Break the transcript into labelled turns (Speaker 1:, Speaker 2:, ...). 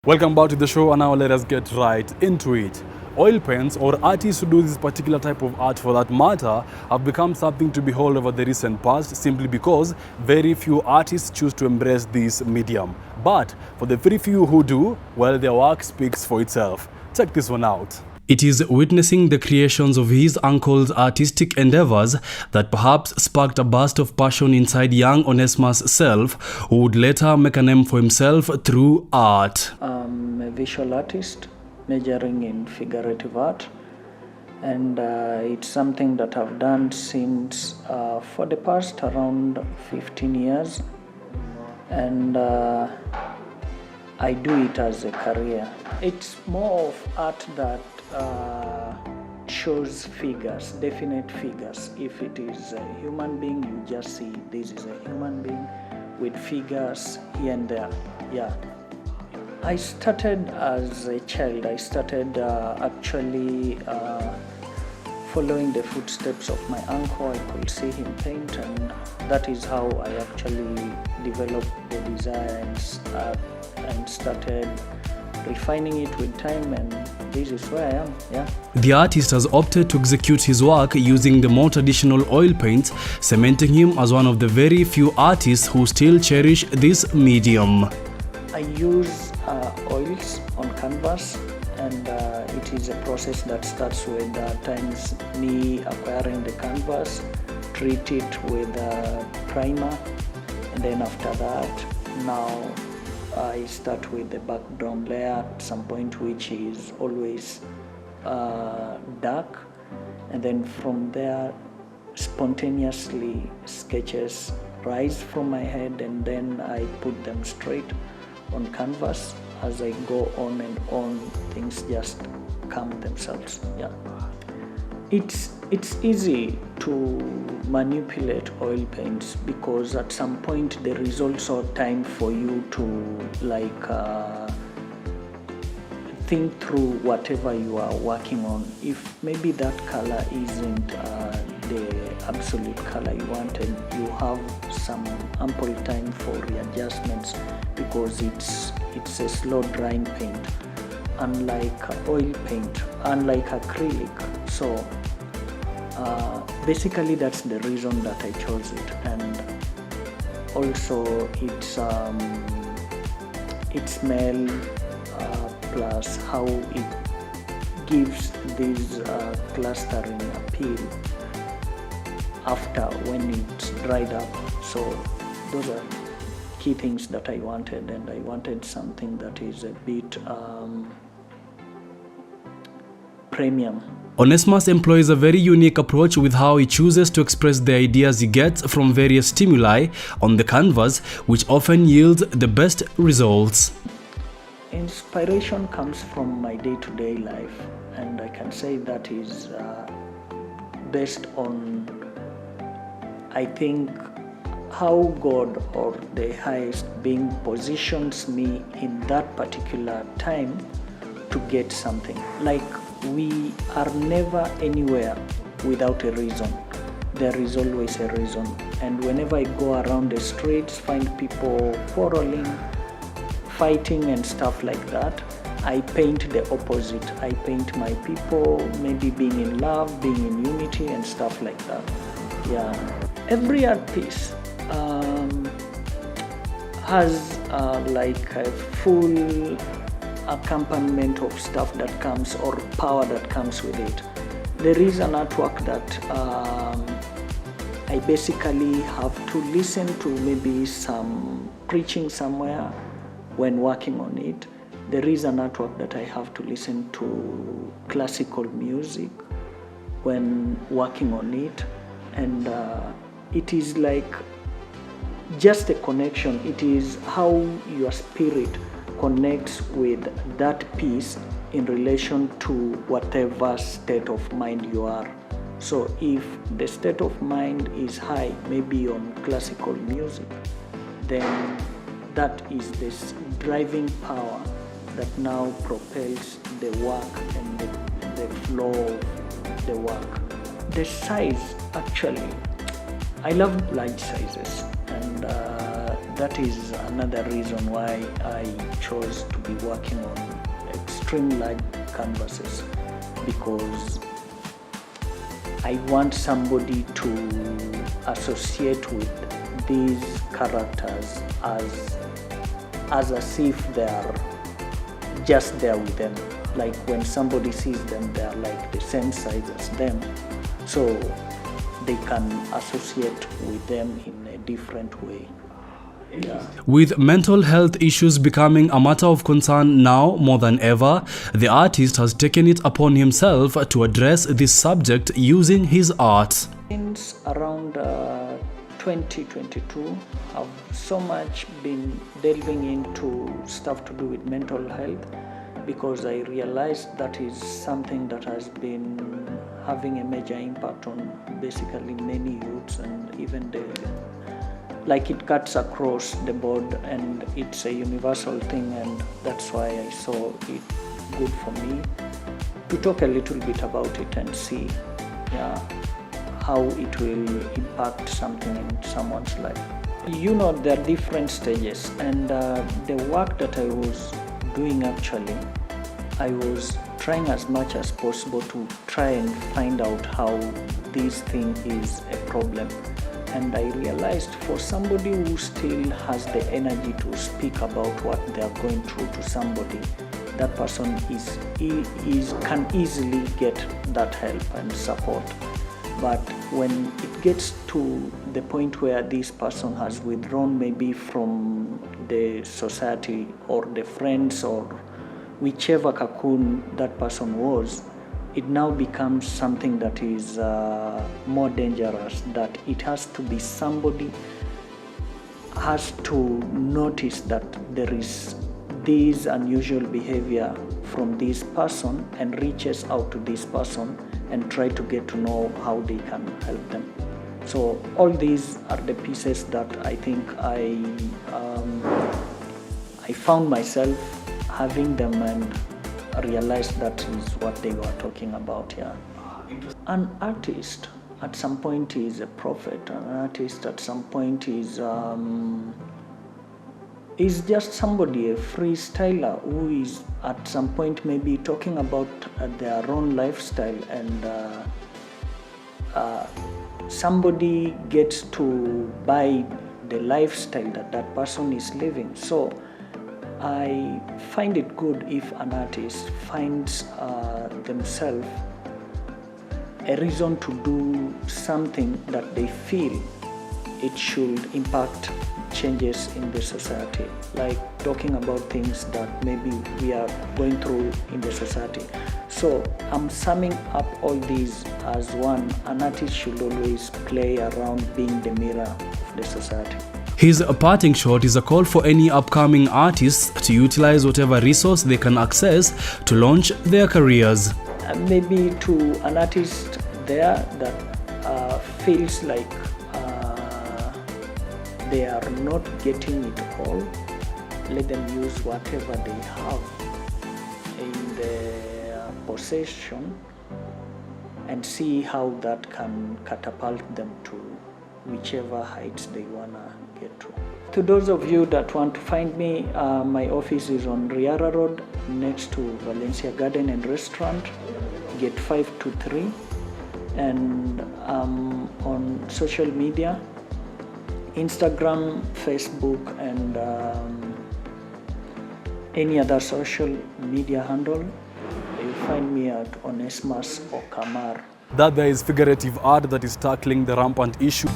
Speaker 1: Welcome back to the show, and now let us get right into it. Oil paints, or artists who do this particular type of art for that matter, have become something to behold over the recent past simply because very few artists choose to embrace this medium. But for the very few who do, well, their work speaks for itself. Check this one out. It is witnessing the creations of his uncle's artistic endeavors that perhaps sparked a burst of passion inside young Onesmus' self, who would later make a name for himself through art.
Speaker 2: I'm a visual artist majoring in figurative art, and it's something that I've done since for the past around 15 years, and I do it as a career. It's more of art that shows figures, definite figures. If it is a human being, you just see this is a human being with figures here and there. Yeah. I started as a child. I started actually following the footsteps of my uncle. I could see him paint, and that is how I actually developed the desire and started refining it with time, and this is where I am. Yeah.
Speaker 1: The artist has opted to execute his work using the more traditional oil paints, cementing him as one of the very few artists who still cherish this medium.
Speaker 2: I use oils on canvas, and it is a process that starts with times me acquiring the canvas, treat it with primer, and then after that, now I start with the background layer at some point, which is always dark, and then from there spontaneously sketches rise from my head, and then I put them straight on canvas. As I go on and on, things just come themselves. Yeah, it's easy to manipulate oil paints because at some point there is also time for you to think through whatever you are working on. If maybe that color isn't the absolute color you wanted, you have some ample time for readjustments because it's a slow drying paint, unlike oil paint, unlike acrylic. So basically that's the reason that I chose it, and also its smell plus how it gives this clustering appeal after when it's dried up. So those are key things that I wanted, and I wanted something that is a bit premium.
Speaker 1: Onesmus employs a very unique approach with how he chooses to express the ideas he gets from various stimuli on the canvas, which often yields the best results.
Speaker 2: Inspiration comes from my day-to-day life, and I can say that is based on, I think, how God or the highest being positions me in that particular time to get something. Like, we are never anywhere without a reason. There is always a reason. And whenever I go around the streets, find people quarreling, fighting and stuff like that, I paint the opposite. I paint my people maybe being in love, being in unity and stuff like that. Yeah. Every art piece has like a full accompaniment of stuff that comes, or power that comes with it. There is an artwork that I basically have to listen to maybe some preaching somewhere when working on it. There is an artwork that I have to listen to classical music when working on it, and it is like just a connection. It is how your spirit connects with that piece in relation to whatever state of mind you are. So if the state of mind is high, maybe on classical music, then that is this driving power that now propels the work and the flow of the work. The size, actually, I love large sizes, and that is another reason why I chose to be working on extreme large canvases, because I want somebody to associate with these characters as if they are just there with them. Like when somebody sees them, they are like the same size as them, so they can associate with them in a different way. Yeah.
Speaker 1: With mental health issues becoming a matter of concern now more than ever, the artist has taken it upon himself to address this subject using his art.
Speaker 2: Since around 2022, I've so much been delving into stuff to do with mental health, because I realized that is something that has been having a major impact on basically many youths, and even like it cuts across the board, and it's a universal thing, and that's why I saw it good for me to talk a little bit about it and see how it will impact something in someone's life. You know, there are different stages, and the work that I was doing, actually, I was trying as much as possible to try and find out how this thing is a problem. And I realized for somebody who still has the energy to speak about what they are going through to somebody, that person can easily get that help and support. But when it gets to the point where this person has withdrawn maybe from the society or the friends or whichever cocoon that person was, it now becomes something that is more dangerous, that it has to be somebody has to notice that there is this unusual behavior from this person and reaches out to this person and try to get to know how they can help them. So all these are the pieces that I think I found myself having them and realized that is what they were talking about here. An artist at some point is a prophet. An artist at some point is just somebody, a freestyler who is at some point maybe talking about their own lifestyle, and somebody gets to buy the lifestyle that that person is living. So I find it good if an artist finds themselves a reason to do something that they feel it should impact changes in the society, like talking about things that maybe we are going through in the society. So I'm summing up all these as one: an artist should always play around being the mirror of the society.
Speaker 1: His parting shot is a call for any upcoming artists to utilize whatever resource they can access to launch their careers.
Speaker 2: Maybe to an artist there that feels like they are not getting it all, let them use whatever they have in their possession and see how that can catapult them to whichever heights they wanna get to. To those of you that want to find me, my office is on Riara Road next to Valencia Garden and Restaurant, gate 523, and on social media, Instagram, Facebook, and any other social media handle. You find me at Onesmus Okamar.
Speaker 1: That there is figurative art that is tackling the rampant issue.